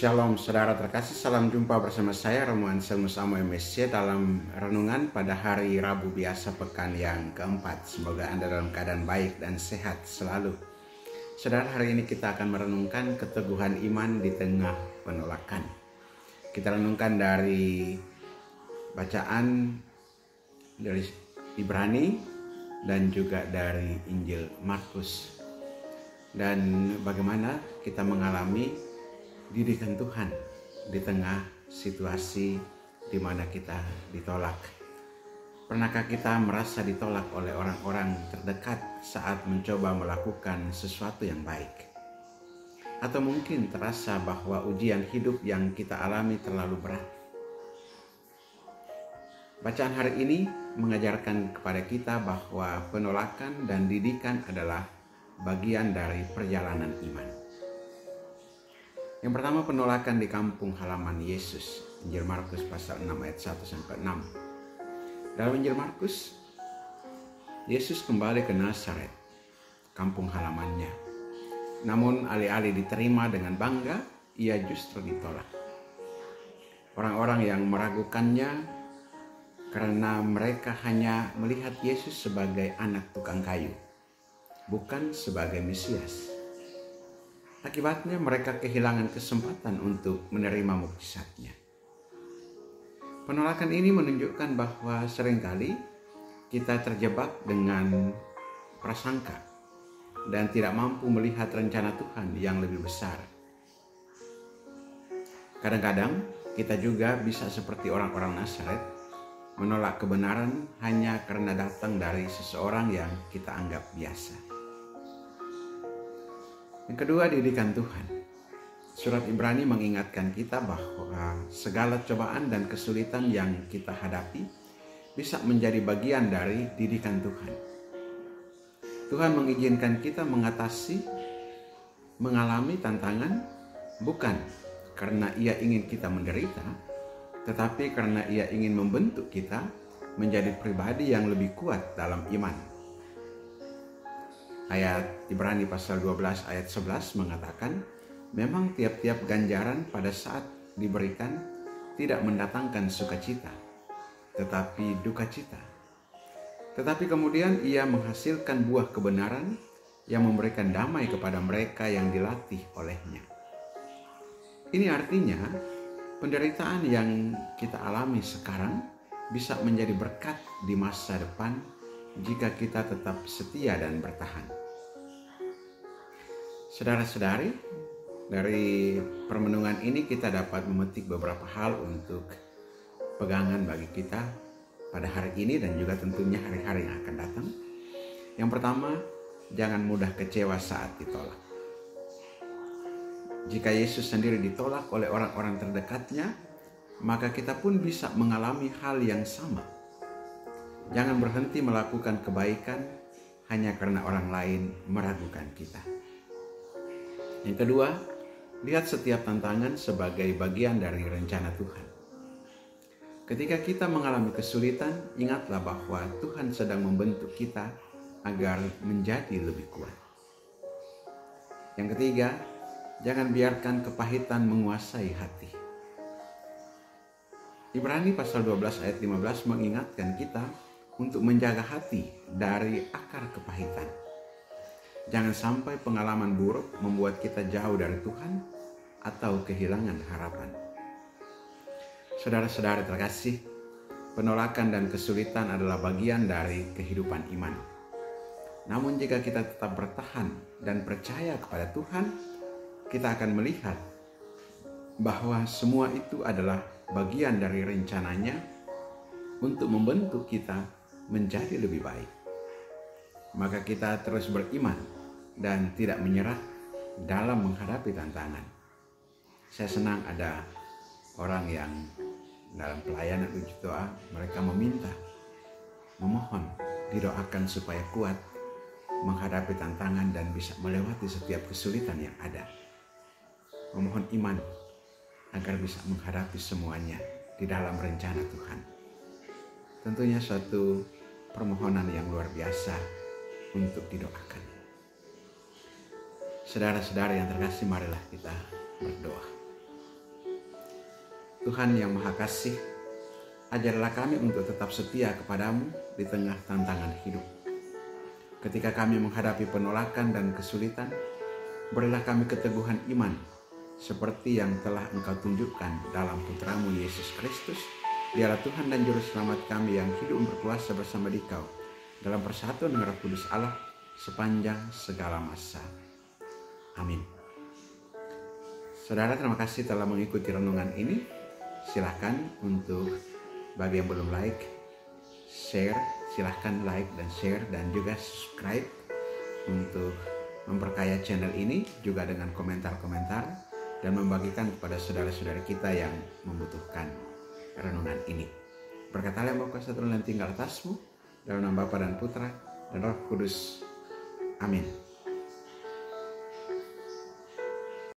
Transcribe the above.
Shalom saudara terkasih, salam jumpa bersama saya Romuald Anselmus Amo MSC dalam renungan pada hari Rabu biasa pekan yang keempat. Semoga Anda dalam keadaan baik dan sehat selalu. Saudara, hari ini kita akan merenungkan keteguhan iman di tengah penolakan. Kita renungkan dari bacaan dari Ibrani dan juga dari Injil Markus. Dan bagaimana kita mengalami didikan Tuhan di tengah situasi di mana kita ditolak. Pernahkah kita merasa ditolak oleh orang-orang terdekat saat mencoba melakukan sesuatu yang baik? Atau mungkin terasa bahwa ujian hidup yang kita alami terlalu berat? Bacaan hari ini mengajarkan kepada kita bahwa penolakan dan didikan adalah bagian dari perjalanan iman. Yang pertama, penolakan di kampung halaman Yesus. Injil Markus pasal 6 ayat 1-6. Dalam Injil Markus, Yesus kembali ke Nazaret, kampung halamannya. Namun alih-alih diterima dengan bangga, ia justru ditolak. Orang-orang yang meragukannya karena mereka hanya melihat Yesus sebagai anak tukang kayu, bukan sebagai Mesias. Akibatnya mereka kehilangan kesempatan untuk menerima mukjizatnya. Penolakan ini menunjukkan bahwa seringkali kita terjebak dengan prasangka dan tidak mampu melihat rencana Tuhan yang lebih besar. Kadang-kadang kita juga bisa seperti orang-orang Nazaret, menolak kebenaran hanya karena datang dari seseorang yang kita anggap biasa. Yang kedua, didikan Tuhan. Surat Ibrani mengingatkan kita bahwa segala cobaan dan kesulitan yang kita hadapi bisa menjadi bagian dari didikan Tuhan. Tuhan mengizinkan kita mengalami tantangan bukan karena Ia ingin kita menderita, tetapi karena Ia ingin membentuk kita menjadi pribadi yang lebih kuat dalam iman. Ayat Ibrani pasal 12 ayat 11 mengatakan, memang tiap-tiap ganjaran pada saat diberikan tidak mendatangkan sukacita, tetapi duka cita. Tetapi kemudian ia menghasilkan buah kebenaran yang memberikan damai kepada mereka yang dilatih olehnya. Ini artinya penderitaan yang kita alami sekarang bisa menjadi berkat di masa depan jika kita tetap setia dan bertahan. Saudara-saudari, dari permenungan ini kita dapat memetik beberapa hal untuk pegangan bagi kita pada hari ini dan juga tentunya hari-hari yang akan datang. Yang pertama, jangan mudah kecewa saat ditolak. Jika Yesus sendiri ditolak oleh orang-orang terdekatnya, maka kita pun bisa mengalami hal yang sama. Jangan berhenti melakukan kebaikan hanya karena orang lain meragukan kita. Yang kedua, lihat setiap tantangan sebagai bagian dari rencana Tuhan. Ketika kita mengalami kesulitan, ingatlah bahwa Tuhan sedang membentuk kita agar menjadi lebih kuat. Yang ketiga, jangan biarkan kepahitan menguasai hati. Ibrani pasal 12 ayat 15 mengingatkan kita untuk menjaga hati dari akar kepahitan. Jangan sampai pengalaman buruk membuat kita jauh dari Tuhan atau kehilangan harapan. Saudara-saudara terkasih, penolakan dan kesulitan adalah bagian dari kehidupan iman. Namun jika kita tetap bertahan dan percaya kepada Tuhan, kita akan melihat bahwa semua itu adalah bagian dari rencananya untuk membentuk kita menjadi lebih baik. Maka kita terus beriman dan tidak menyerah dalam menghadapi tantangan. Saya senang ada orang yang dalam pelayanan uji doa, mereka memohon didoakan supaya kuat menghadapi tantangan dan bisa melewati setiap kesulitan yang ada. Memohon iman agar bisa menghadapi semuanya di dalam rencana Tuhan. Tentunya suatu permohonan yang luar biasa untuk didoakan. Saudara-saudara yang terkasih, marilah kita berdoa. Tuhan yang Maha Kasih, ajarlah kami untuk tetap setia kepadamu di tengah tantangan hidup. Ketika kami menghadapi penolakan dan kesulitan, berilah kami keteguhan iman, seperti yang telah Engkau tunjukkan dalam Putramu Yesus Kristus. Dialah Tuhan dan Juru Selamat kami yang hidup berkuasa bersama Dikau dalam persatuan dengan Roh Kudus Allah sepanjang segala masa. Amin. Saudara, terima kasih telah mengikuti renungan ini. Silahkan untuk bagi yang belum like, share, silahkan like dan share dan juga subscribe untuk memperkaya channel ini juga dengan komentar-komentar dan membagikan kepada saudara-saudara kita yang membutuhkan renungan ini. Berkat Allah yang berkuasa turun dan tinggal atasmu dalam nama Bapa dan Putra dan Roh Kudus. Amin.